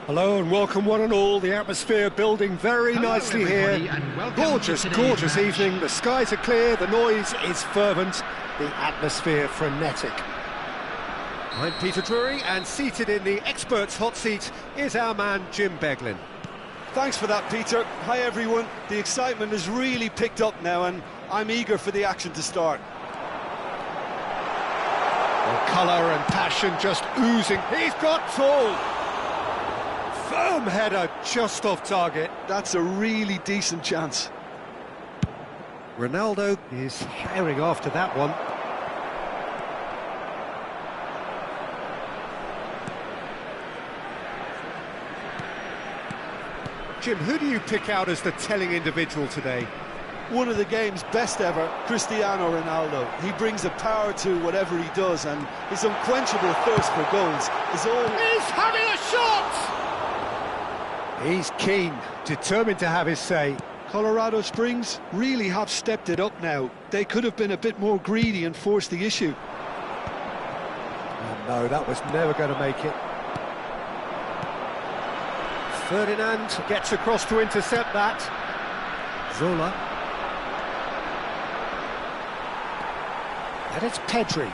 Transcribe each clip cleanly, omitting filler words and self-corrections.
Hello and welcome one and all. The atmosphere building very nicely here. Gorgeous, gorgeous evening. The skies are clear, the noise is fervent, the atmosphere frenetic. I'm Peter Drury, and seated in the experts' hot seat is our man Jim Beglin. Thanks for that, Peter. Hi everyone. The excitement has really picked up now and I'm eager for the action to start. Well, colour and passion just oozing. He's got full! Firm header just off target. That's a really decent chance. Ronaldo is herring after that one. Jim, who do you pick out as the telling individual today? One of the game's best ever, Cristiano Ronaldo. He brings a power to whatever he does, and his unquenchable thirst for goals is all... He's having a shot! He's keen, determined to have his say. Colorado Springs really have stepped it up now. They could have been a bit more greedy and forced the issue. Oh, no, that was never going to make it. Ferdinand gets across to intercept that. Zola. And it's Pedri.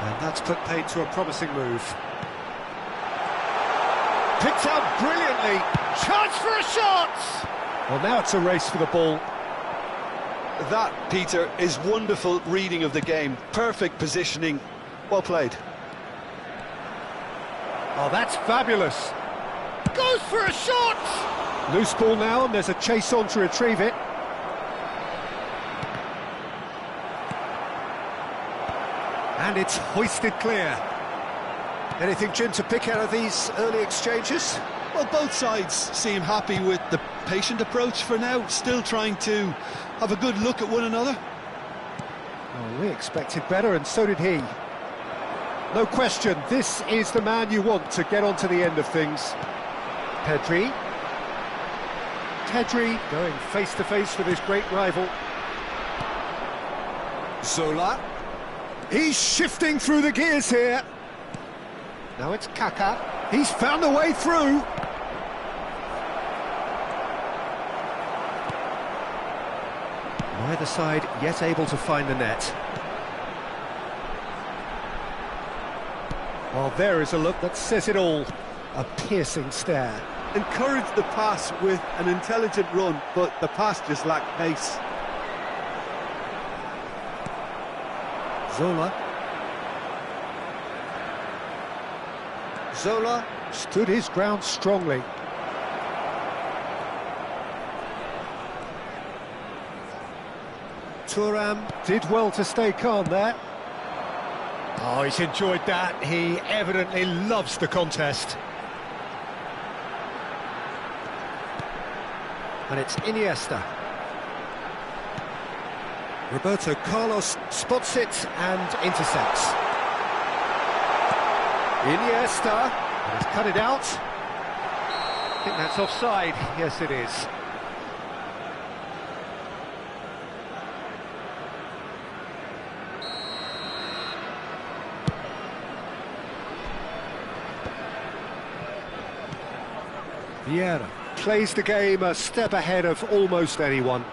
And that's put paid to a promising move. Picked out brilliantly. Chance for a shot! Well, now it's a race for the ball. That, Peter, is wonderful reading of the game. Perfect positioning. Well played. Oh, that's fabulous. Goes for a shot! Loose ball now, and there's a chase on to retrieve it. And it's hoisted clear. Anything, Jim, to pick out of these early exchanges? Well, both sides seem happy with the patient approach for now, still trying to have a good look at one another. Well, we expected better, and so did he. No question, this is the man you want to get on to the end of things. Pedri. Pedri going face-to-face with his great rival. Zola. He's shifting through the gears here. Now it's Kaka. He's found a way through. Neither side yet able to find the net. Well, there is a look that says it all. A piercing stare. Encouraged the pass with an intelligent run, but the pass just lacked pace. Zola. Zola stood his ground strongly. Thuram did well to stay calm there. Oh, he's enjoyed that. He evidently loves the contest. And it's Iniesta. Roberto Carlos spots it and intercepts. Iniesta has cut it out. I think that's offside. Yes, it is. Vieira plays the game a step ahead of almost anyone.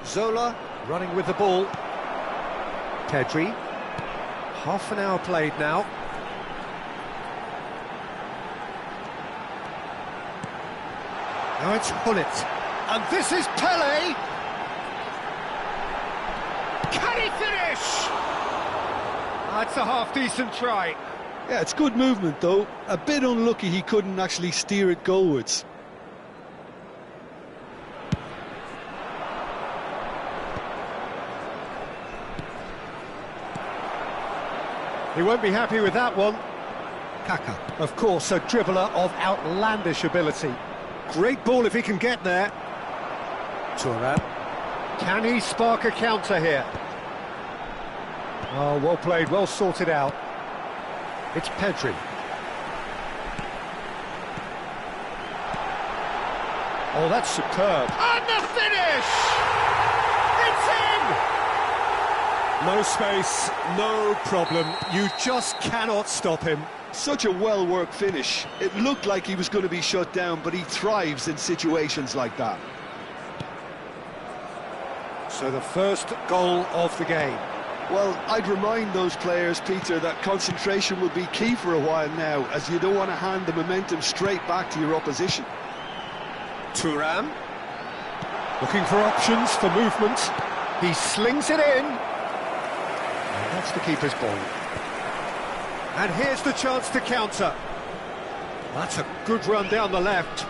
Zola running with the ball. Pedri. Half an hour played now. Now it's Hullet. And this is Pele! Can he finish? That's a half-decent try. Yeah, it's good movement, though. A bit unlucky he couldn't actually steer it goalwards. He won't be happy with that one. Kaka, of course, a dribbler of outlandish ability. Great ball if he can get there. Thuram. Can he spark a counter here? Oh, well played, well sorted out. It's Pedri. Oh, that's superb. And the finish! It's in! No space, no problem. You just cannot stop him. Such a well-worked finish. It looked like he was going to be shut down, but he thrives in situations like that. So the first goal of the game. Well, I'd remind those players, Peter, that concentration will be key for a while now, as you don't want to hand the momentum straight back to your opposition. Thuram. Looking for options for movement. He slings it in. And that's the keeper's ball. And here's the chance to counter. That's a good run down the left.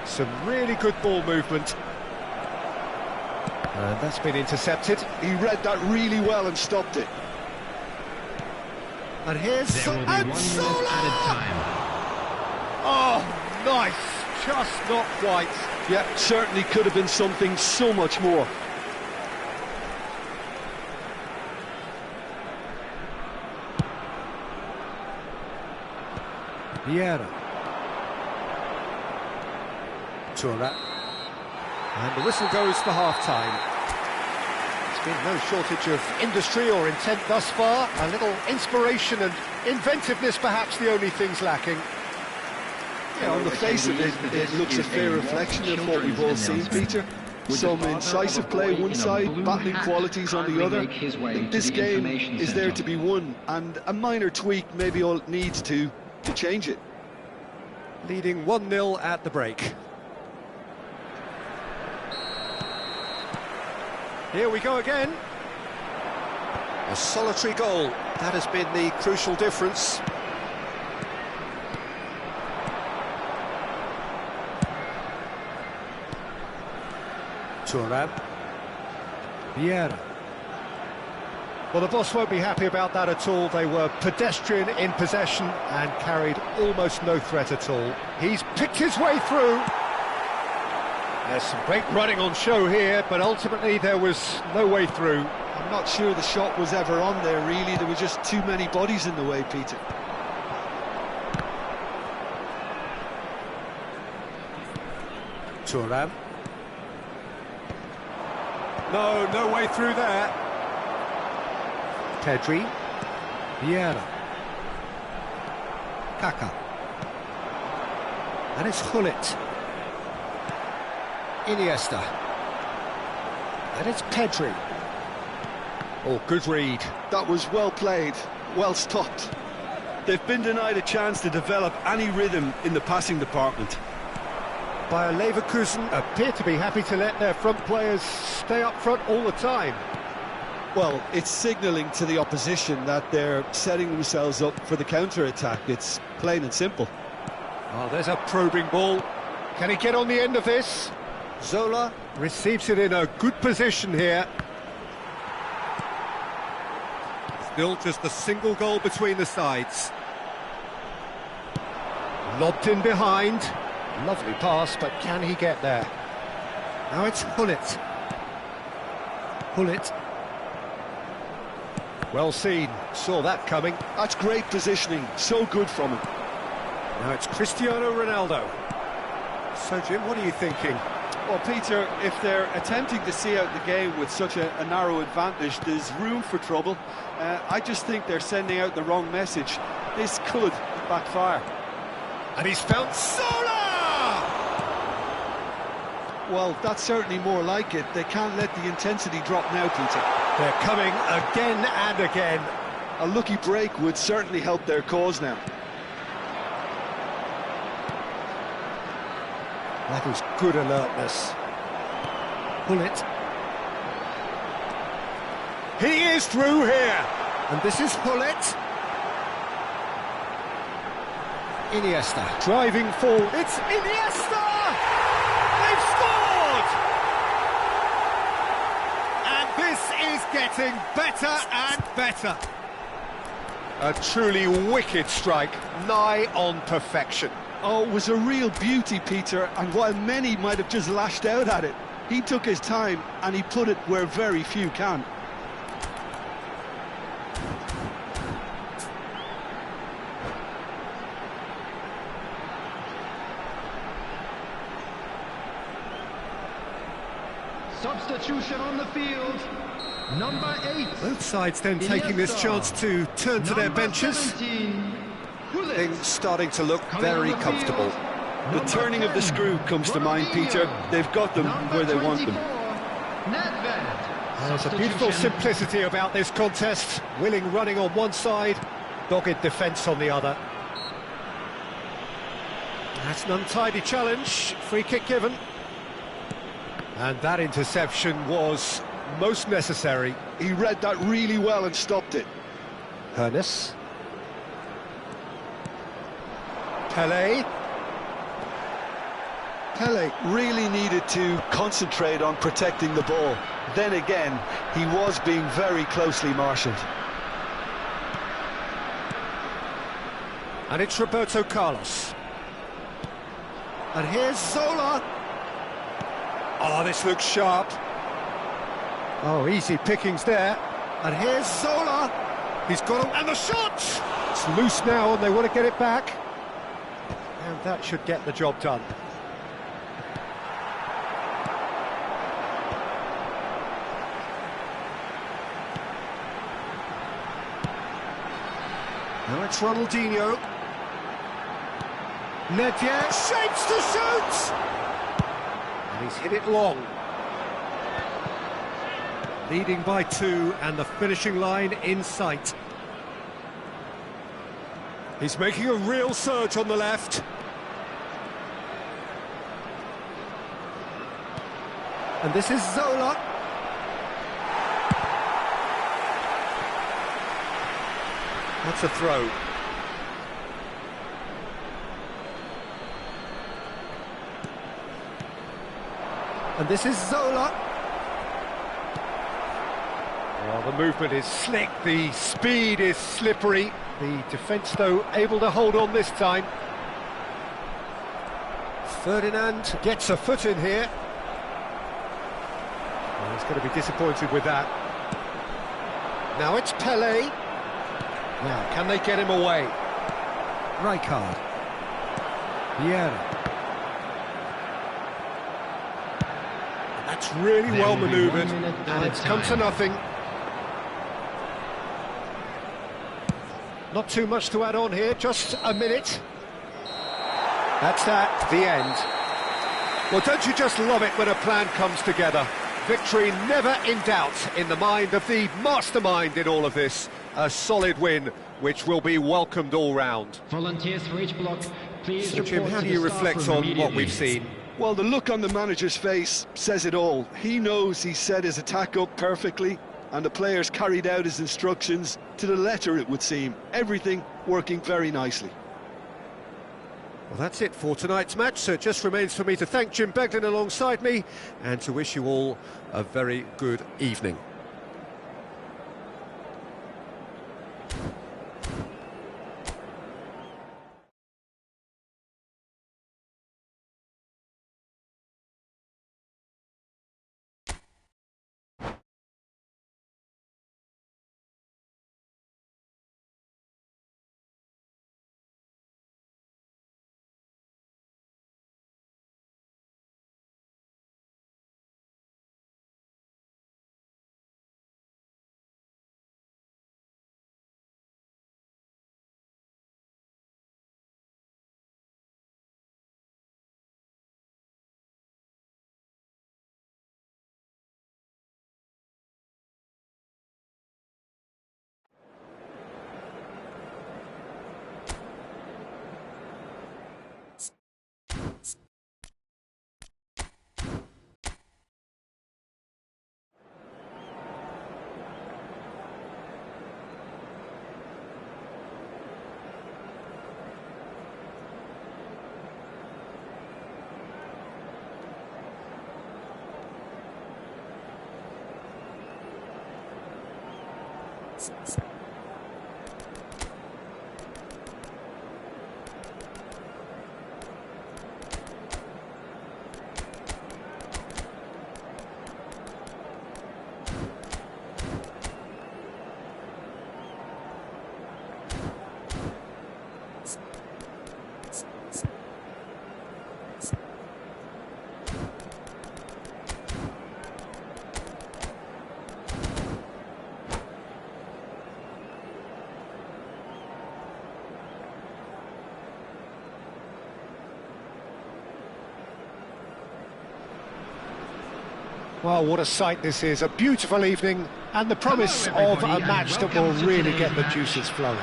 Some really good ball movement. And that's been intercepted. He read that really well and stopped it. And here's Zolaaali. Oh, nice. Just not quite. Yeah, certainly could have been something so much more. Vieira. Thuram. And the whistle goes for half-time. There's been no shortage of industry or intent thus far. A little inspiration and inventiveness, perhaps the only things lacking. Yeah, on the face of it, it looks a fair reflection of what we've all seen, Peter. Some incisive play one side, battling qualities on the other. I think this game is there to be won, and a minor tweak maybe all it needs to change it. Leading 1-0 at the break. Here we go again. A solitary goal. That has been the crucial difference. Thuram. Vieira. Well, the boss won't be happy about that at all. They were pedestrian in possession and carried almost no threat at all. He's picked his way through. There's some great running on show here, but ultimately there was no way through. I'm not sure the shot was ever on there, really. There were just too many bodies in the way, Peter. Thuram. No way through there. Pedri. Vieira. Kaka. And it's Gullit. Iniesta. And it's Pedri. Oh, good read. That was well played, well stopped. They've been denied a chance to develop any rhythm in the passing department. Bayer Leverkusen appear to be happy to let their front players stay up front all the time. Well, it's signalling to the opposition that they're setting themselves up for the counter-attack. It's plain and simple. Oh, there's a probing ball. Can he get on the end of this? Zola receives it in a good position here. Still just a single goal between the sides. Lobbed in behind. Lovely pass, but can he get there? Now it's Gullit. Gullit. Well seen, saw that coming. That's great positioning, so good from him. Now it's Cristiano Ronaldo. So, Jim, what are you thinking? Well, Peter, if they're attempting to see out the game with such a narrow advantage, there's room for trouble. I just think they're sending out the wrong message. This could backfire. And he's found Zola! Well, that's certainly more like it. They can't let the intensity drop now, Peter. They're coming again and again. A lucky break would certainly help their cause now. That is good alertness. Pull it. He is through here. And this is Pullet. Iniesta. Driving forward. It's Iniesta! They've scored! And this is getting better and better. A truly wicked strike, nigh on perfection. Oh, it was a real beauty, Peter, and while many might have just lashed out at it, he took his time and he put it where very few can. Substitution on the field, number 8. Both sides then taking this chance to turn to their benches. 17, Things starting to look very comfortable. The turning of the screw comes to mind, Peter. They've got them where they want them. There's a beautiful simplicity about this contest. Willing running on one side, dogged defence on the other. That's an untidy challenge. Free kick given. And that interception was most necessary. He read that really well and stopped it. Hernes. Pele. Pele really needed to concentrate on protecting the ball. Then again, he was being very closely marshalled. And it's Roberto Carlos. And here's Zola. Oh, this looks sharp. Oh, easy pickings there. And here's Zola. He's got and the shot! It's loose now and they want to get it back. And that should get the job done. Now it's Ronaldinho. Nedved shapes to shoot! And he's hit it long. Leading by 2 and the finishing line in sight. He's making a real surge on the left. And this is Zola. That's a throw. And this is Zola. Well, the movement is slick, the speed is slippery. The defence, though, able to hold on this time. Ferdinand gets a foot in here. Well, he's going to be disappointed with that. Now it's Pele. Now, can they get him away? Rijkaard. Vieira. That's really well manoeuvred, and it's come to nothing. Not too much to add on here, just a minute. That's that, the end. Well, don't you just love it when a plan comes together? Victory never in doubt in the mind of the mastermind in all of this. A solid win, which will be welcomed all round. Volunteers for each block, please. So, Jim, how do you reflect on what we've seen? Well, the look on the manager's face says it all. He knows he set his attack up perfectly, and the players carried out his instructions to the letter, it would seem. Everything working very nicely. Well, that's it for tonight's match, so it just remains for me to thank Jim Beglin alongside me and to wish you all a very good evening. Well, what a sight this is. A beautiful evening and the promise of a match that will really get the juices flowing.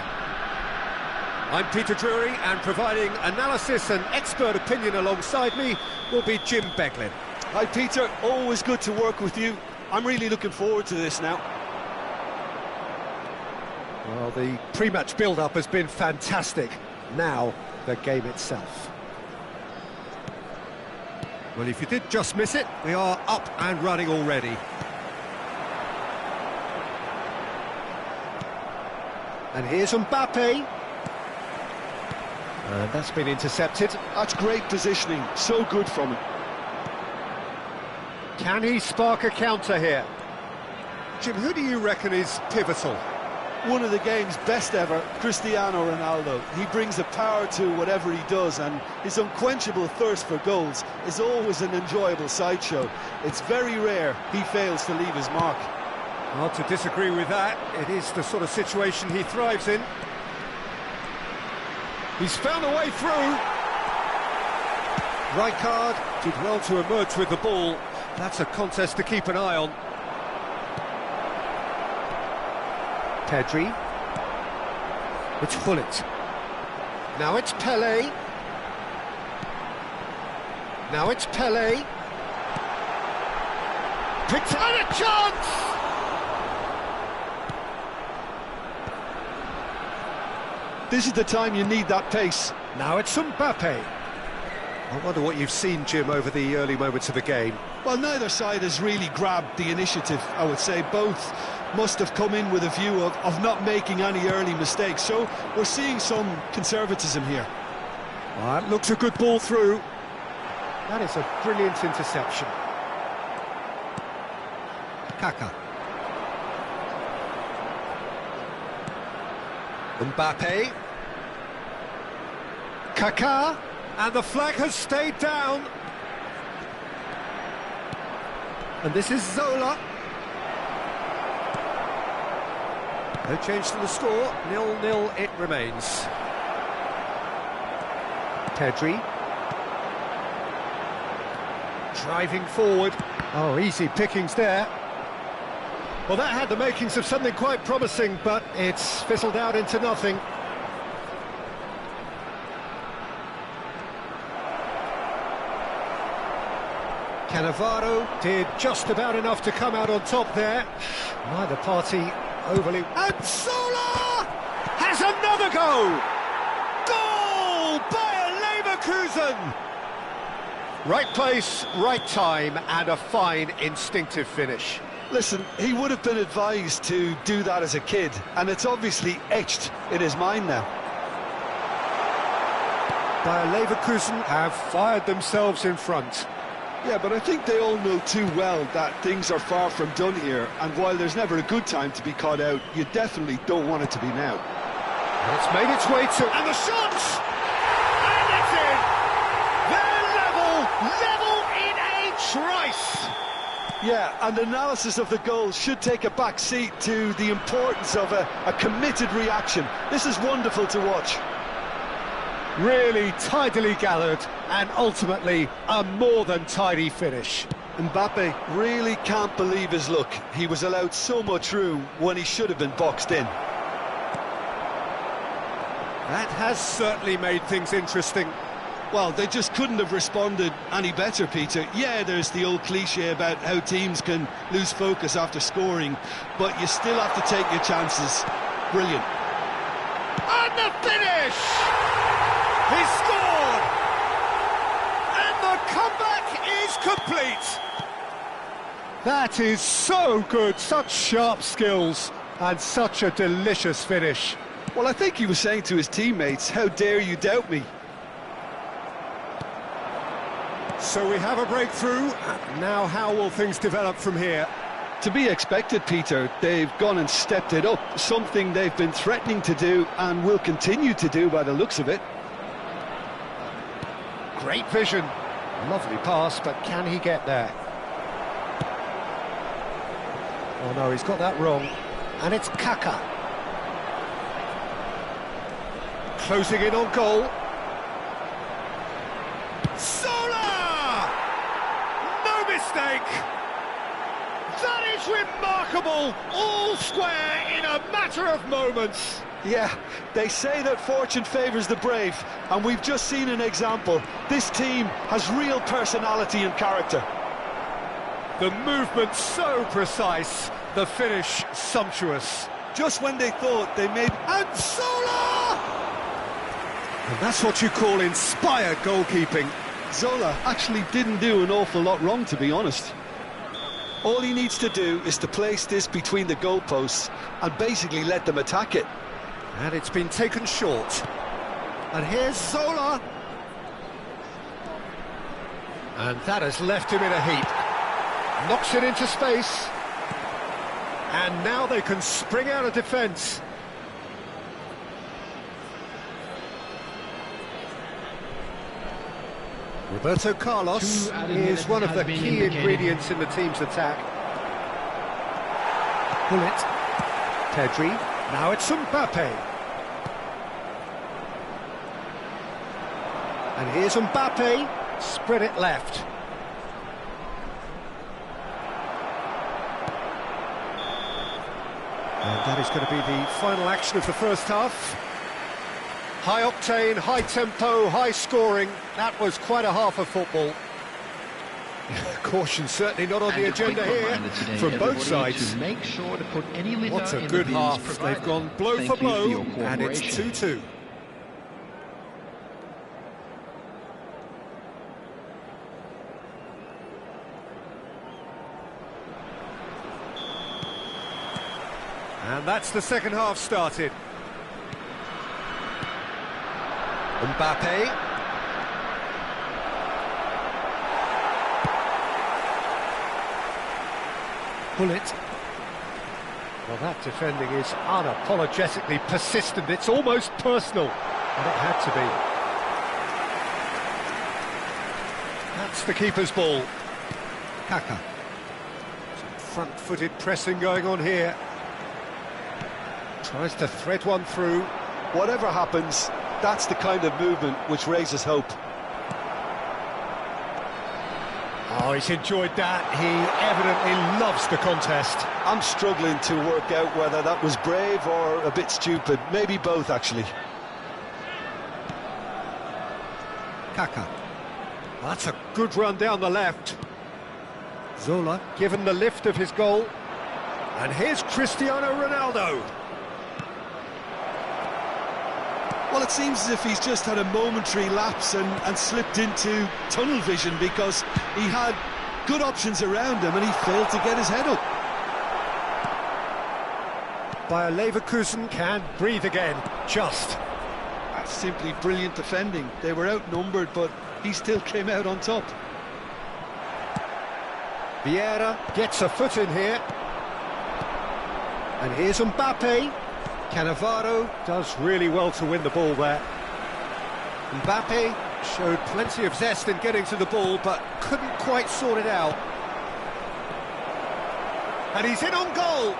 I'm Peter Drury, and providing analysis and expert opinion alongside me will be Jim Beglin. Hi Peter, always good to work with you. I'm really looking forward to this now. Well, the pre-match build-up has been fantastic. Now, the game itself. Well, if you did just miss it, we are up and running already. And here's Mbappe. And that's been intercepted. That's great positioning, so good from him. Can he spark a counter here? Jim, who do you reckon is pivotal? One of the game's best ever, Cristiano Ronaldo. He brings a power to whatever he does, and his unquenchable thirst for goals is always an enjoyable sideshow. It's very rare he fails to leave his mark. Hard to disagree with that. It is the sort of situation he thrives in. He's found a way through. Rijkaard did well to emerge with the ball. That's a contest to keep an eye on. Pedri. It's Gullit. Now it's Pelé. Now it's Pelé. Picked on a chance! This is the time you need that pace. Now it's Mbappe. I wonder what you've seen, Jim, over the early moments of the game. Well, neither side has really grabbed the initiative, I would say. Both must have come in with a view of not making any early mistakes. So we're seeing some conservatism here. That looks a good ball through. That is a brilliant interception. Kaka. Mbappe. Kaká. And the flag has stayed down. And this is Zola. No change to the score. 0-0 it remains. Pedri. Driving forward. Oh, easy pickings there. Well, that had the makings of something quite promising, but it's fizzled out into nothing. Cannavaro did just about enough to come out on top there. Neither party overly... And Zola has another goal! Goal by Leverkusen! Right place, right time, and a fine instinctive finish. Listen, he would have been advised to do that as a kid, and it's obviously etched in his mind now. Bayer Leverkusen have fired themselves in front. Yeah, but I think they all know too well that things are far from done here, and while there's never a good time to be caught out, you definitely don't want it to be now. And it's made its way to... And the shot! And it's in! They're level in a trice! Yeah, and analysis of the goal should take a back seat to the importance of a committed reaction. This is wonderful to watch. Really tidily gathered, and ultimately a more than tidy finish. Mbappe really can't believe his luck. He was allowed so much room when he should have been boxed in. That has certainly made things interesting. Well, they just couldn't have responded any better, Peter. Yeah, there's the old cliche about how teams can lose focus after scoring, but you still have to take your chances. Brilliant. And the finish! He scored! And the comeback is complete! That is so good, such sharp skills. And such a delicious finish. Well, I think he was saying to his teammates, how dare you doubt me? So we have a breakthrough. Now how will things develop from here? To be expected, Peter. They've gone and stepped it up, something they've been threatening to do and will continue to do by the looks of it. Great vision. Lovely pass, but can he get there? Oh no, he's got that wrong. And it's Kaka. Closing in on goal. Zola! No mistake! That is remarkable! All square in a matter of moments. Yeah, they say that fortune favours the brave, and we've just seen an example. This team has real personality and character. The movement so precise, the finish sumptuous. Just when they thought they made... And Zola! And that's what you call inspired goalkeeping. Zola actually didn't do an awful lot wrong, to be honest. All he needs to do is to place this between the goalposts and basically let them attack it. And it's been taken short. And here's Zola. And that has left him in a heap. Knocks it into space. And now they can spring out of defence. Roberto Carlos is one of the key ingredients in the team's attack. Bullet. Pedri. Now it's Mbappe. And here's Mbappe. Spread it left. And that is going to be the final action of the first half. High octane, high tempo, high scoring. That was quite a half of football. Caution certainly not on the agenda here from both sides. What a good half. They've gone blow for blow, and it's 2-2. And that's the second half started. Mbappe. Bullet. Well, that defending is unapologetically persistent. It's almost personal. And it had to be. That's the keeper's ball. Kaka. Some front-footed pressing going on here. Tries to thread one through. Whatever happens, that's the kind of movement which raises hope. Oh, he's enjoyed that. He evidently loves the contest. I'm struggling to work out whether that was brave or a bit stupid. Maybe both, actually. Kaka. That's a good run down the left. Zola given the lift of his goal. And here's Cristiano Ronaldo. Well, it seems as if he's just had a momentary lapse and slipped into tunnel vision, because he had good options around him and he failed to get his head up. Bayer Leverkusen can breathe again, just. That's simply brilliant defending. They were outnumbered, but he still came out on top. Vieira gets a foot in here. And here's Mbappe. Cannavaro does really well to win the ball there. Mbappe showed plenty of zest in getting to the ball, but couldn't quite sort it out. And he's in on goal.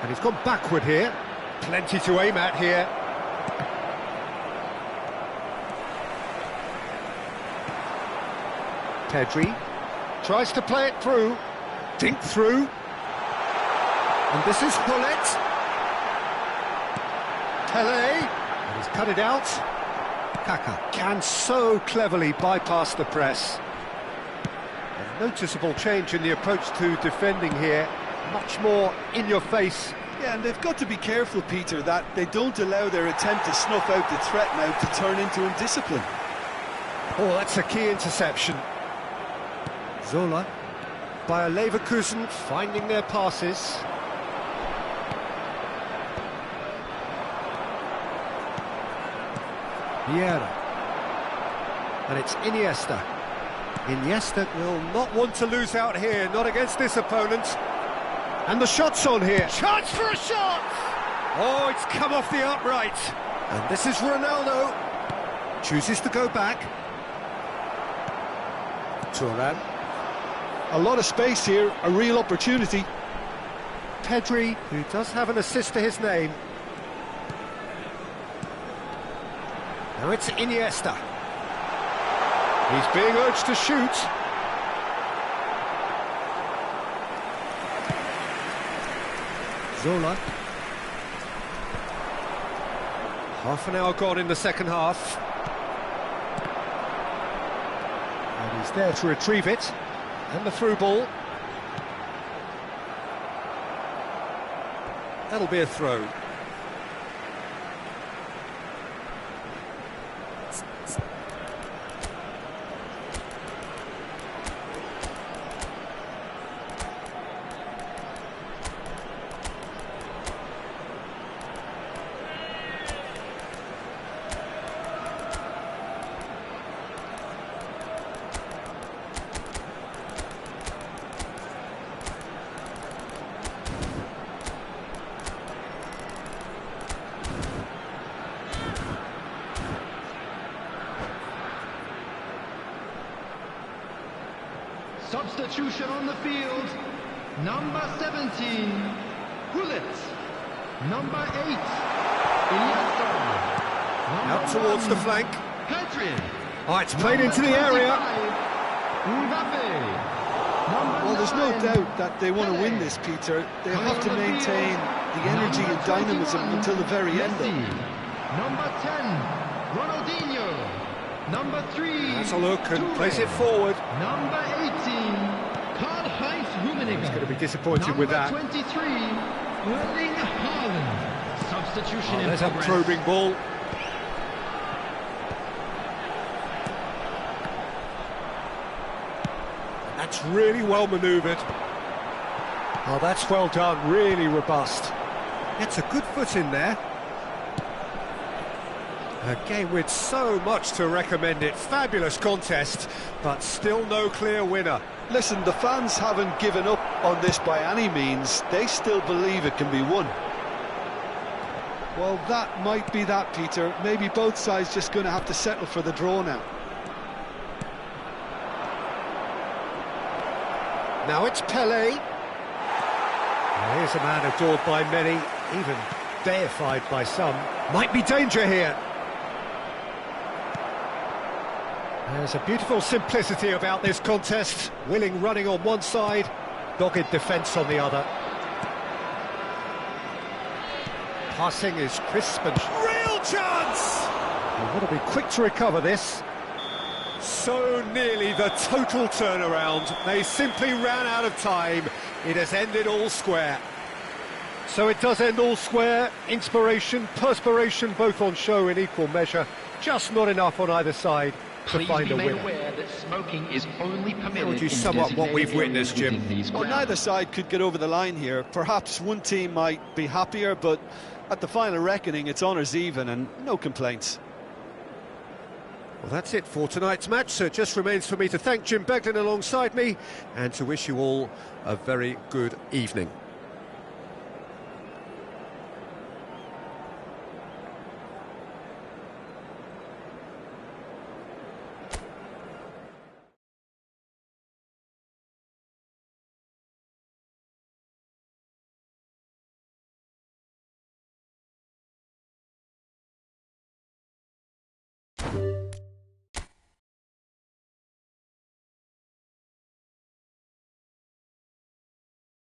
And he's gone backward here. Plenty to aim at here. Pedri tries to play it through. Dink through. And this is Bullet. Pele. And he's cut it out. Kaka can so cleverly bypass the press. A noticeable change in the approach to defending here. Much more in your face. Yeah, and they've got to be careful, Peter, that they don't allow their attempt to snuff out the threat now to turn into indiscipline. Oh, that's a key interception. Zola. Bayer Leverkusen finding their passes. Vieira. And it's Iniesta. Iniesta will not want to lose out here, not against this opponent. And the shot's on here. Chance for a shot! Oh, it's come off the upright. And this is Ronaldo. Chooses to go back. Turan. A lot of space here, a real opportunity. Pedri, who does have an assist to his name. Now it's Iniesta. He's being urged to shoot. Zolaaali. Half an hour gone in the second half. And he's there to retrieve it. And the through ball. That'll be a throw. Substitution on the field. Number 17, Gullit. Number 8, Iniesta. Out towards the flank. Pedri. Oh, it's played into the area. Well, there's no doubt that they want to win this, Peter. They have to maintain the energy and dynamism until the very end. Number 10, Ronaldinho. Number 3. That's a look and plays it forward. Number 18, Karl-Heinz Rummenigge. He's going to be disappointed with that. Number 23, Erling Haaland. Substitution in There's a progress. probing ball. That's really well manoeuvred. Oh, that's well done, really robust. Gets a good foot in there. A game with so much to recommend it. Fabulous contest, but still no clear winner. Listen, the fans haven't given up on this by any means. They still believe it can be won. Well, that might be that, Peter. Maybe both sides just going to have to settle for the draw now. Now it's Pelé. Here's a man adored by many, even deified by some. Might be danger here. There's a beautiful simplicity about this contest. Willing running on one side, dogged defence on the other. Passing is crisp and real chance! You've got to be quick to recover this. So nearly the total turnaround. They simply ran out of time. It has ended all square. So it does end all square. Inspiration, perspiration, both on show in equal measure. Just not enough on either side to find a winner. Aware that smoking is only permitted. How would you sum up what we've witnessed, Jim? Well, neither side could get over the line here. Perhaps one team might be happier, but at the final reckoning, it's honours even and no complaints. Well, that's it for tonight's match, so it just remains for me to thank Jim Beglin alongside me and to wish you all a very good evening.